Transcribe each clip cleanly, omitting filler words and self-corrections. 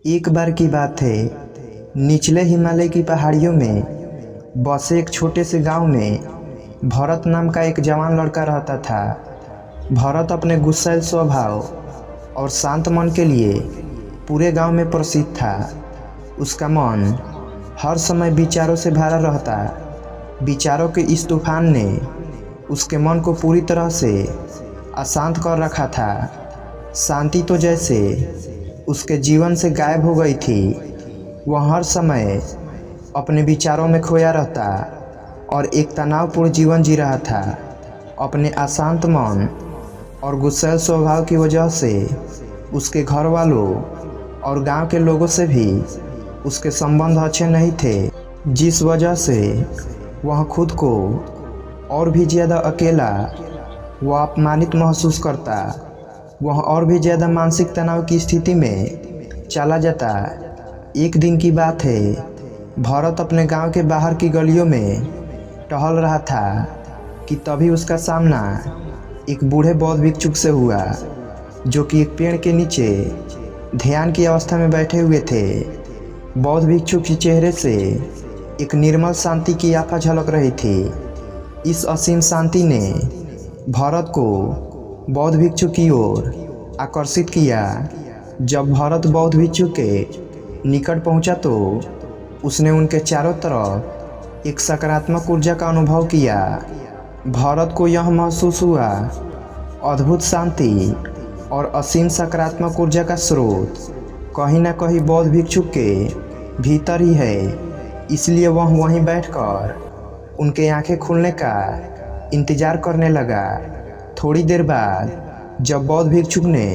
एक बार की बात है, निचले हिमालय की पहाड़ियों में बसे एक छोटे से गांव में भरत नाम का एक जवान लड़का रहता था। भरत अपने गुस्सैल स्वभाव और शांत मन के लिए पूरे गांव में प्रसिद्ध था। उसका मन हर समय विचारों से भरा रहता। विचारों के इस तूफान ने उसके मन को पूरी तरह से अशांत कर रखा था। शांति तो जैसे उसके जीवन से गायब हो गई थी। वह हर समय अपने विचारों में खोया रहता और एक तनावपूर्ण जीवन जी रहा था। अपने अशांत मन और गुस्सैल स्वभाव की वजह से उसके घर वालों और गांव के लोगों से भी उसके संबंध अच्छे नहीं थे, जिस वजह से वह खुद को और भी ज़्यादा अकेला व अपमानित महसूस करता। वह और भी ज़्यादा मानसिक तनाव की स्थिति में चला जाता। एक दिन की बात है, भरत अपने गांव के बाहर की गलियों में टहल रहा था कि तभी उसका सामना एक बूढ़े बौद्ध भिक्षुक से हुआ, जो कि एक पेड़ के नीचे ध्यान की अवस्था में बैठे हुए थे। बौद्ध भिक्षुक के चेहरे से एक निर्मल शांति की आभा झलक रही थी। इस असीम शांति ने भरत को बौद्ध भिक्षु की ओर आकर्षित किया। जब भरत बौद्ध भिक्षु के निकट पहुंचा तो उसने उनके चारों तरफ एक सकारात्मक ऊर्जा का अनुभव किया। भरत को यह महसूस हुआ अद्भुत शांति और असीम सकारात्मक ऊर्जा का स्रोत कहीं न कहीं बौद्ध भिक्षु के भीतर ही है। इसलिए वह वहीं बैठकर उनके आंखें खुलने का इंतजार करने लगा। थोड़ी देर बाद जब बौद्ध भिक्षुक ने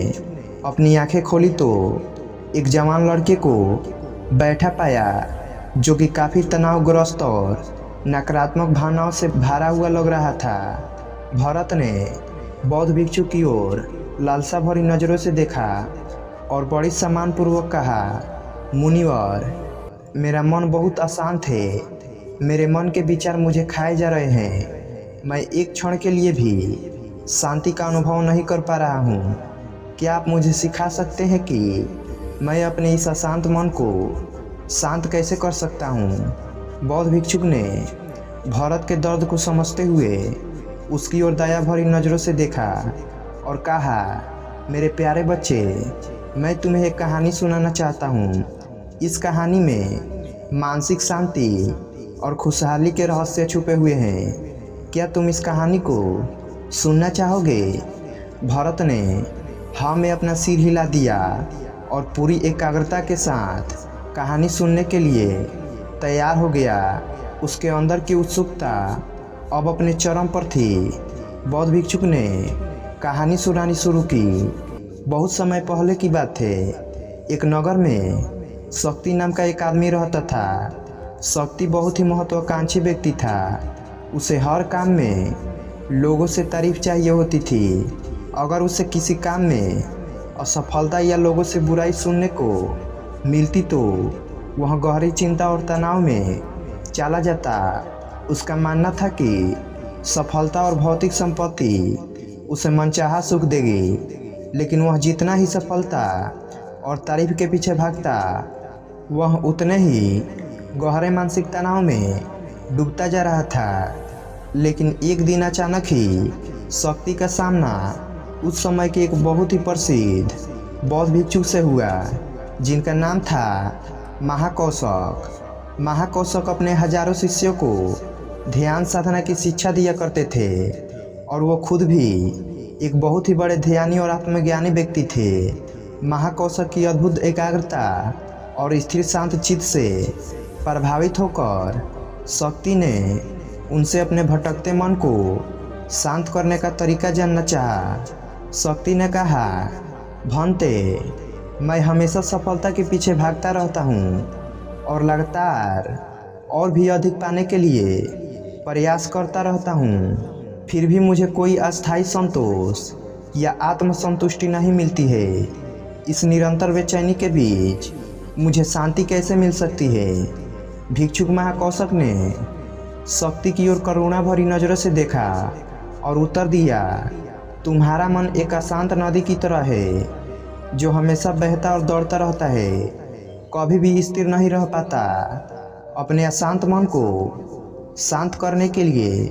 अपनी आंखें खोली तो एक जवान लड़के को बैठा पाया, जो कि काफ़ी तनावग्रस्त और नकारात्मक भावनाओं से भरा हुआ लग रहा था। भरत ने बौद्ध भिक्षु की ओर लालसा भरी नज़रों से देखा और बड़ी सम्मानपूर्वक कहा, मुनिवर, मेरा मन बहुत अशांत है। मेरे मन के विचार मुझे खाए जा रहे हैं। मैं एक क्षण के लिए भी शांति का अनुभव नहीं कर पा रहा हूँ। क्या आप मुझे सिखा सकते हैं कि मैं अपने इस अशांत मन को शांत कैसे कर सकता हूँ? बौद्ध भिक्षुक ने भरत के दर्द को समझते हुए उसकी ओर दया भरी नज़रों से देखा और कहा, मेरे प्यारे बच्चे, मैं तुम्हें एक कहानी सुनाना चाहता हूँ। इस कहानी में मानसिक शांति और खुशहाली के रहस्य छुपे हुए हैं। क्या तुम इस कहानी को सुनना चाहोगे? भरत ने हाँ में अपना सिर हिला दिया और पूरी एकाग्रता के साथ कहानी सुनने के लिए तैयार हो गया। उसके अंदर की उत्सुकता अब अपने चरम पर थी। बौद्ध भिक्षुक ने कहानी सुनानी शुरू की। बहुत समय पहले की बात है, एक नगर में शक्ति नाम का एक आदमी रहता था। शक्ति बहुत ही महत्वाकांक्षी व्यक्ति था। उसे हर काम में लोगों से तारीफ चाहिए होती थी। अगर उसे किसी काम में असफलता या लोगों से बुराई सुनने को मिलती तो वह गहरी चिंता और तनाव में चला जाता। उसका मानना था कि सफलता और भौतिक संपत्ति उसे मनचाहा सुख देगी, लेकिन वह जितना ही सफलता और तारीफ के पीछे भागता, वह उतने ही गहरे मानसिक तनाव में डूबता जा रहा था। लेकिन एक दिन अचानक ही शक्ति का सामना उस समय के एक बहुत ही प्रसिद्ध बौद्ध भिक्षुक से हुआ, जिनका नाम था महाकौशक। महाकौशक अपने हजारों शिष्यों को ध्यान साधना की शिक्षा दिया करते थे और वो खुद भी एक बहुत ही बड़े ध्यानी और आत्मज्ञानी व्यक्ति थे। महाकौशक की अद्भुत एकाग्रता और स्थिर शांत चित्त से प्रभावित होकर शक्ति ने उनसे अपने भटकते मन को शांत करने का तरीका जानना चाहा। शक्ति ने कहा, भंते, मैं हमेशा सफलता के पीछे भागता रहता हूँ और लगातार और भी अधिक पाने के लिए प्रयास करता रहता हूँ। फिर भी मुझे कोई अस्थायी संतोष या आत्मसंतुष्टि नहीं मिलती है। इस निरंतर बेचैनी के बीच मुझे शांति कैसे मिल सकती है? भिक्षुक महाकौशक ने शक्ति की ओर करुणा भरी नज़रों से देखा और उत्तर दिया, तुम्हारा मन एक अशांत नदी की तरह है जो हमेशा बहता और दौड़ता रहता है। कभी भी स्थिर नहीं रह पाता। अपने अशांत मन को शांत करने के लिए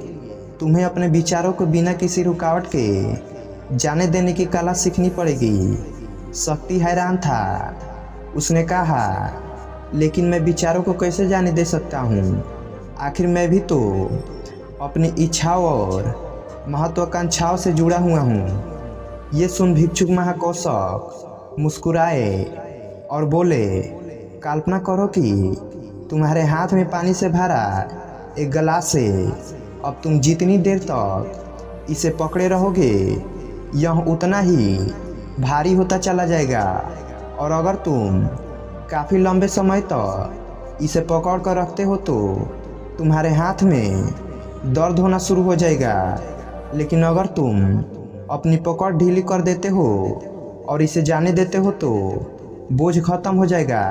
तुम्हें अपने विचारों को बिना किसी रुकावट के जाने देने की कला सीखनी पड़ेगी। शक्ति हैरान था। उसने कहा, लेकिन मैं विचारों को कैसे जाने दे सकता हूँ? आखिर मैं भी तो अपनी इच्छाओं और महत्वाकांक्षाओं से जुड़ा हुआ हूँ। ये सुन भिक्षुक महाकौशक मुस्कुराए और बोले, कल्पना करो कि तुम्हारे हाथ में पानी से भरा एक गिलास है। अब तुम जितनी देर तक इसे पकड़े रहोगे यह उतना ही भारी होता चला जाएगा, और अगर तुम काफ़ी लंबे समय तक इसे पकड़ कर रखते हो तो तुम्हारे हाथ में दर्द होना शुरू हो जाएगा। लेकिन अगर तुम अपनी पकड़ ढीली कर देते हो और इसे जाने देते हो तो बोझ खत्म हो जाएगा।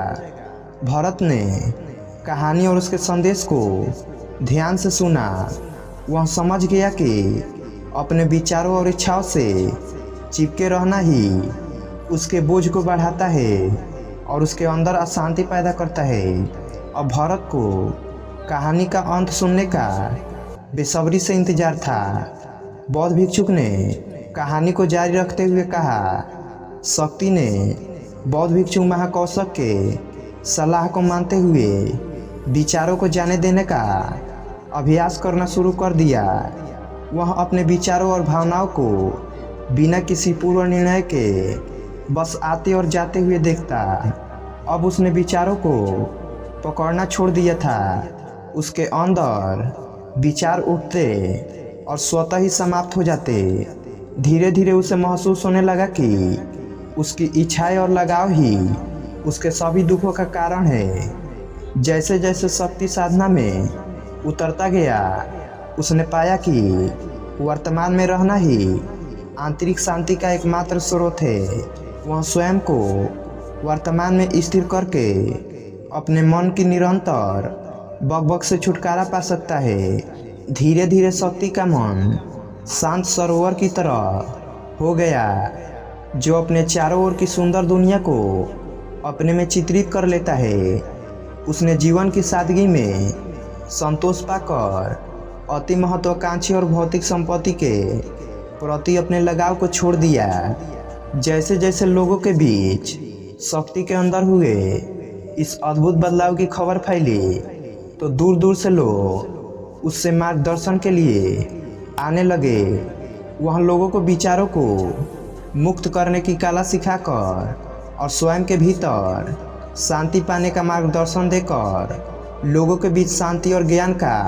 भरत ने कहानी और उसके संदेश को ध्यान से सुना। वह समझ गया कि अपने विचारों और इच्छाओं से चिपके रहना ही उसके बोझ को बढ़ाता है और उसके अंदर अशांति पैदा करता है। अब भरत को कहानी का अंत सुनने का बेसब्री से इंतजार था। बौद्ध भिक्षुक ने कहानी को जारी रखते हुए कहा, शक्ति ने बौद्ध भिक्षुक महाकौशक के सलाह को मानते हुए विचारों को जाने देने का अभ्यास करना शुरू कर दिया। वह अपने विचारों और भावनाओं को बिना किसी पूर्व निर्णय के बस आते और जाते हुए देखता। अब उसने विचारों को पकड़ना छोड़ दिया था। उसके अंदर विचार उठते और स्वतः ही समाप्त हो जाते। धीरे धीरे उसे महसूस होने लगा कि उसकी इच्छाएं और लगाव ही उसके सभी दुखों का कारण है। जैसे जैसे शक्ति साधना में उतरता गया, उसने पाया कि वर्तमान में रहना ही आंतरिक शांति का एकमात्र स्रोत है। वह स्वयं को वर्तमान में स्थिर करके अपने मन की निरंतर बकबक से छुटकारा पा सकता है। धीरे धीरे शक्ति का मन शांत सरोवर की तरह हो गया, जो अपने चारों ओर की सुंदर दुनिया को अपने में चित्रित कर लेता है। उसने जीवन की सादगी में संतोष पाकर अति महत्वाकांक्षी और भौतिक संपत्ति के प्रति अपने लगाव को छोड़ दिया। जैसे जैसे लोगों के बीच शक्ति के अंदर हुए इस अद्भुत बदलाव की खबर फैली, तो दूर दूर से लोग उससे मार्गदर्शन के लिए आने लगे। वह लोगों को विचारों को मुक्त करने की कला सिखाकर और स्वयं के भीतर शांति पाने का मार्गदर्शन देकर लोगों के बीच शांति और ज्ञान का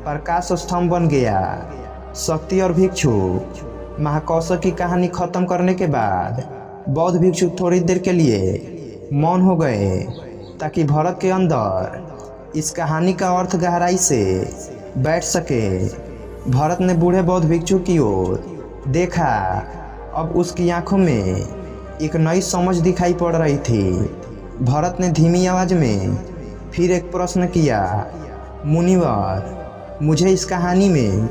प्रकाश स्तंभ बन गया। शक्ति और भिक्षुक महाकौशक की कहानी खत्म करने के बाद बौद्ध भिक्षुक थोड़ी देर के लिए मौन हो गए, ताकि भरत के अंदर इस कहानी का अर्थ गहराई से बैठ सके। भरत ने बूढ़े बौद्ध भिक्षुक की ओर देखा। अब उसकी आंखों में एक नई समझ दिखाई पड़ रही थी। भरत ने धीमी आवाज में फिर एक प्रश्न किया, मुनिवर, मुझे इस कहानी में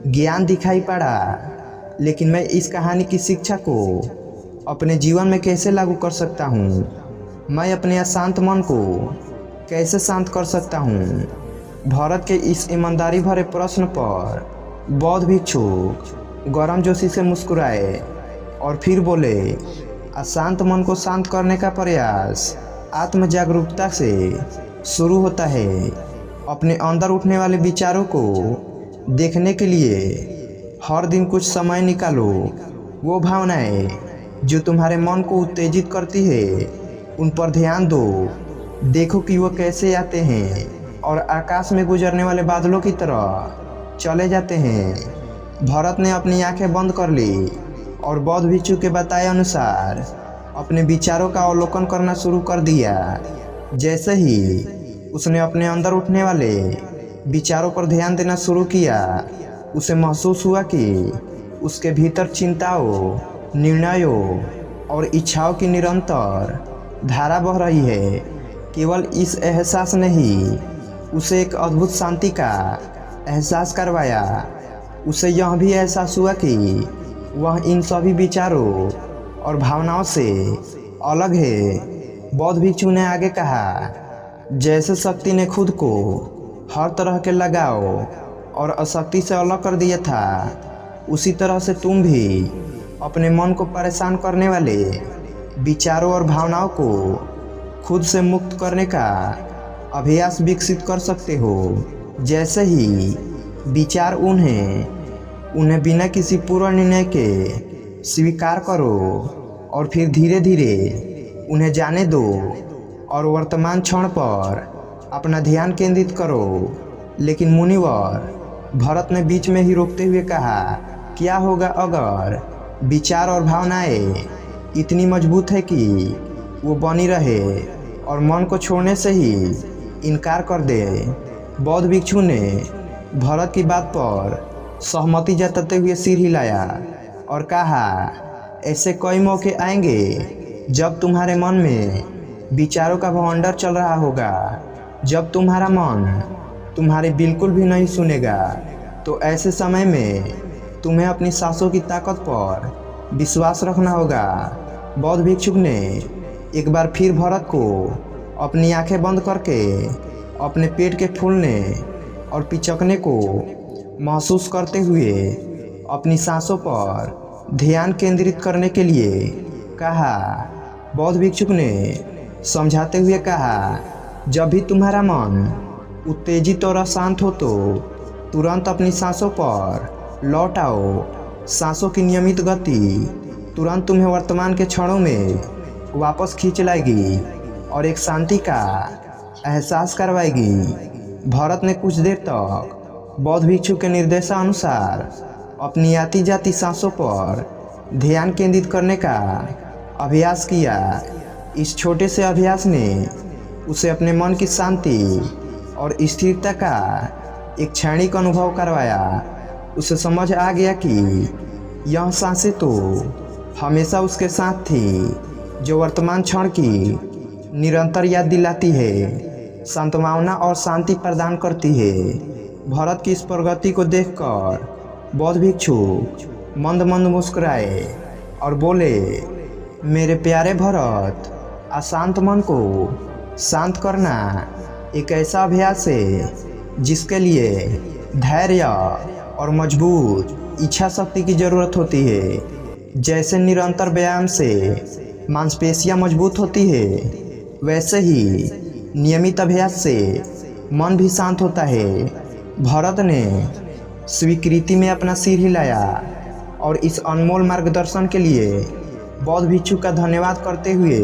ज्ञान दिखाई पड़ा, लेकिन मैं इस कहानी की शिक्षा को अपने जीवन में कैसे लागू कर सकता हूँ? मैं अपने अशांत मन को कैसे शांत कर सकता हूँ? भरत के इस ईमानदारी भरे प्रश्न पर बौद्ध भिक्षुक गर्मजोशी से मुस्कुराए और फिर बोले, अशांत मन को शांत करने का प्रयास आत्म जागरूकता से शुरू होता है। अपने अंदर उठने वाले विचारों को देखने के लिए हर दिन कुछ समय निकालो। वो भावनाएं जो तुम्हारे मन को उत्तेजित करती है, उन पर ध्यान दो। देखो कि वो कैसे आते हैं और आकाश में गुजरने वाले बादलों की तरह चले जाते हैं। भरत ने अपनी आंखें बंद कर ली और बौद्ध भिक्षु के बताए अनुसार अपने विचारों का अवलोकन करना शुरू कर दिया। जैसे ही उसने अपने अंदर उठने वाले विचारों पर ध्यान देना शुरू किया, उसे महसूस हुआ कि उसके भीतर चिंताओं, निर्णयों और इच्छाओं की निरंतर धारा बह रही है। केवल इस एहसास ने ही उसे एक अद्भुत शांति का एहसास करवाया। उसे यह भी एहसास हुआ कि वह इन सभी विचारों और भावनाओं से अलग है। बौद्ध भिक्षु ने आगे कहा, जैसे शक्ति ने खुद को हर तरह के लगाव और अशक्ति से अलग कर दिया था, उसी तरह से तुम भी अपने मन को परेशान करने वाले विचारों और भावनाओं को खुद से मुक्त करने का अभ्यास विकसित कर सकते हो। जैसे ही विचार उन्हें बिना किसी पूर्व निर्णय के स्वीकार करो और फिर धीरे धीरे उन्हें जाने दो और वर्तमान क्षण पर अपना ध्यान केंद्रित करो। लेकिन मुनिवर, भरत ने बीच में ही रोकते हुए कहा, क्या होगा अगर विचार और भावनाएं इतनी मजबूत है कि वो बनी रहे और मन को छोड़ने से ही इनकार कर दे। बौद्ध भिक्षु ने भरत की बात पर सहमति जताते हुए सिर हिलाया और कहा, ऐसे कई मौके आएंगे जब तुम्हारे मन में विचारों का भवंडर चल रहा होगा, जब तुम्हारा मन तुम्हारे बिल्कुल भी नहीं सुनेगा। तो ऐसे समय में तुम्हें अपनी सांसों की ताकत पर विश्वास रखना होगा। बौद्ध भिक्षुक ने एक बार फिर भरत को अपनी आंखें बंद करके अपने पेट के फूलने और पिचकने को महसूस करते हुए अपनी सांसों पर ध्यान केंद्रित करने के लिए कहा। बौद्ध भिक्षुक ने समझाते हुए कहा, जब भी तुम्हारा मन उत्तेजित और अशांत हो तो तुरंत अपनी सांसों पर लौट आओ। सांसों की नियमित गति तुरंत तुम्हें वर्तमान के क्षणों में वापस खींच लाएगी और एक शांति का एहसास करवाएगी। भरत ने कुछ देर तक बौद्ध भिक्षु के निर्देशानुसार अपनी आती जाती सांसों पर ध्यान केंद्रित करने का अभ्यास किया। इस छोटे से अभ्यास ने उसे अपने मन की शांति और स्थिरता का एक क्षणिक अनुभव करवाया। उसे समझ आ गया कि यह सांसें तो हमेशा उसके साथ थी, जो वर्तमान क्षण की निरंतर याद दिलाती है, सांत्वना और शांति प्रदान करती है। भरत की इस प्रगति को देखकर बौद्ध भिक्षु मंद मंद मुस्कुराए और बोले, मेरे प्यारे भरत, अशांत मन को शांत करना एक ऐसा अभ्यास है जिसके लिए धैर्य और मजबूत इच्छा शक्ति की ज़रूरत होती है। जैसे निरंतर व्यायाम से मांसपेशियां मजबूत होती है, वैसे ही नियमित अभ्यास से मन भी शांत होता है। भरत ने स्वीकृति में अपना सिर हिलाया और इस अनमोल मार्गदर्शन के लिए बौद्ध भिक्षु का धन्यवाद करते हुए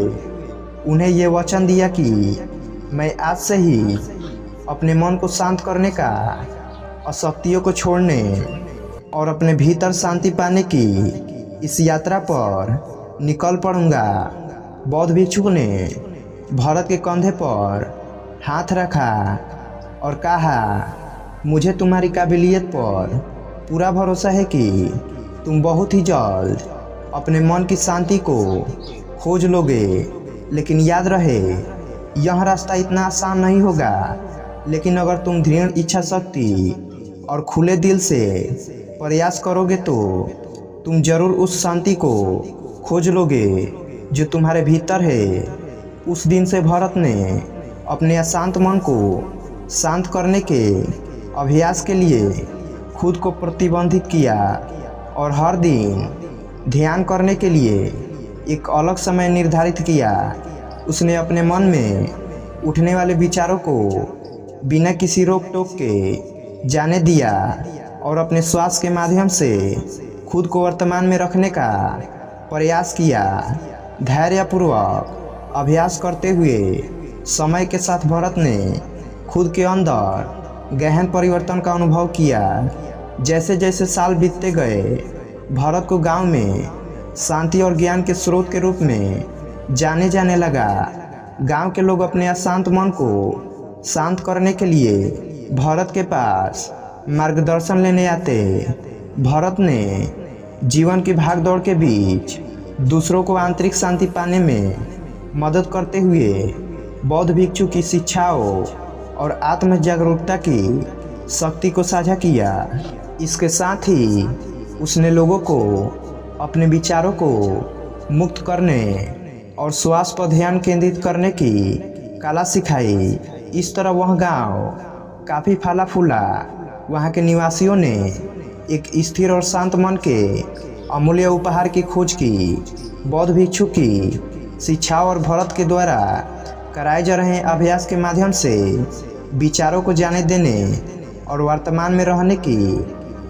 उन्हें ये वचन दिया कि मैं आज से ही अपने मन को शांत करने का, अशक्तियों को छोड़ने और अपने भीतर शांति पाने की इस यात्रा पर निकल पड़ूंगा। बौद्ध भिक्षु ने भरत के कंधे पर हाथ रखा और कहा, मुझे तुम्हारी काबिलियत पर पूरा भरोसा है कि तुम बहुत ही जल्द अपने मन की शांति को खोज लोगे। लेकिन याद रहे, यह रास्ता इतना आसान नहीं होगा, लेकिन अगर तुम दृढ़ इच्छा शक्ति और खुले दिल से प्रयास करोगे तो तुम जरूर उस शांति को खोज लोगे जो तुम्हारे भीतर है। उस दिन से भरत ने अपने अशांत मन को शांत करने के अभ्यास के लिए खुद को प्रतिबंधित किया और हर दिन ध्यान करने के लिए एक अलग समय निर्धारित किया। उसने अपने मन में उठने वाले विचारों को बिना किसी रोक टोक के जाने दिया और अपने श्वास के माध्यम से खुद को वर्तमान में रखने का प्रयास किया। धैर्यपूर्वक अभ्यास करते हुए समय के साथ भरत ने खुद के अंदर गहन परिवर्तन का अनुभव किया। जैसे जैसे साल बीतते गए, भरत को गांव में शांति और ज्ञान के स्रोत के रूप में जाने जाने लगा। गांव के लोग अपने अशांत मन को शांत करने के लिए भरत के पास मार्गदर्शन लेने आते। भरत ने जीवन की भागदौड़ के बीच दूसरों को आंतरिक शांति पाने में मदद करते हुए बौद्ध भिक्षु की शिक्षाओं और आत्म जागरूकता की शक्ति को साझा किया। इसके साथ ही उसने लोगों को अपने विचारों को मुक्त करने और स्वास्थ्य पर ध्यान केंद्रित करने की कला सिखाई। इस तरह वह गांव काफ़ी फला फूला। वहाँ के निवासियों ने एक स्थिर और शांत मन के अमूल्य उपहार की खोज की। बौद्ध भिक्षु की शिक्षा और भरत के द्वारा कराए जा रहे अभ्यास के माध्यम से विचारों को जाने देने और वर्तमान में रहने की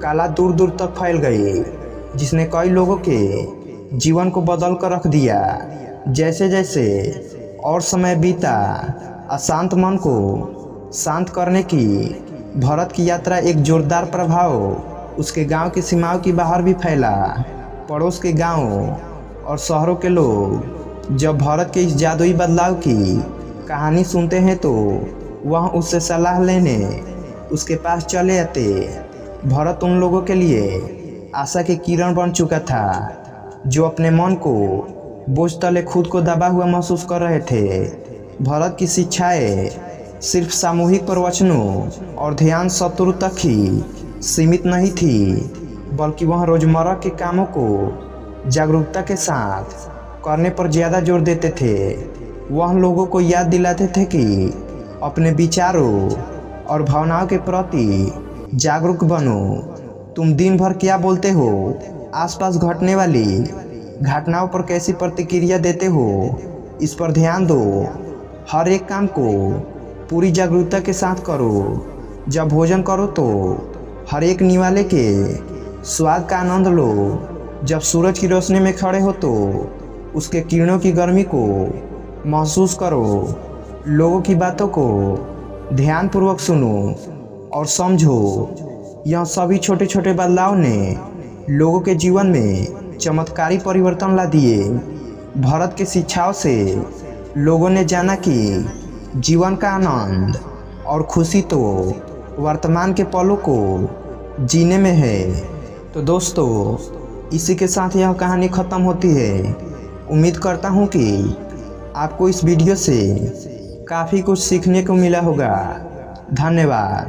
कला दूर दूर तक फैल गई, जिसने कई लोगों के जीवन को बदल कर रख दिया। जैसे जैसे और समय बीता, अशांत मन को शांत करने की भरत की यात्रा एक जोरदार प्रभाव उसके गांव की सीमाओं की बाहर भी फैला। पड़ोस के गांव और शहरों के लोग जब भरत के इस जादुई बदलाव की कहानी सुनते हैं तो वह उससे सलाह लेने उसके पास चले आते। भरत उन लोगों के लिए आशा की किरण बन चुका था जो अपने मन को बोझ तले खुद को दबा हुआ महसूस कर रहे थे। भरत की शिक्षाएं सिर्फ सामूहिक प्रवचनों और ध्यान सत्रों तक ही सीमित नहीं थी, बल्कि वह रोजमर्रा के कामों को जागरूकता के साथ करने पर ज़्यादा जोर देते थे। वह लोगों को याद दिलाते थे कि अपने विचारों और भावनाओं के प्रति जागरूक बनो। तुम दिन भर क्या बोलते हो, आसपास घटने वाली घटनाओं पर कैसी प्रतिक्रिया देते हो, इस पर ध्यान दो। हर एक काम को पूरी जागरूकता के साथ करो। जब भोजन करो तो हर एक निवाले के स्वाद का आनंद लो। जब सूरज की रोशनी में खड़े हो तो उसके किरणों की गर्मी को महसूस करो। लोगों की बातों को ध्यानपूर्वक सुनो और समझो। यह सभी छोटे छोटे बदलाव ने लोगों के जीवन में चमत्कारी परिवर्तन ला दिए। भरत के शिक्षाओं से लोगों ने जाना कि जीवन का आनंद और खुशी तो वर्तमान के पलों को जीने में है। तो दोस्तों, इसी के साथ यह कहानी ख़त्म होती है। उम्मीद करता हूँ कि आपको इस वीडियो से काफ़ी कुछ सीखने को मिला होगा। धन्यवाद।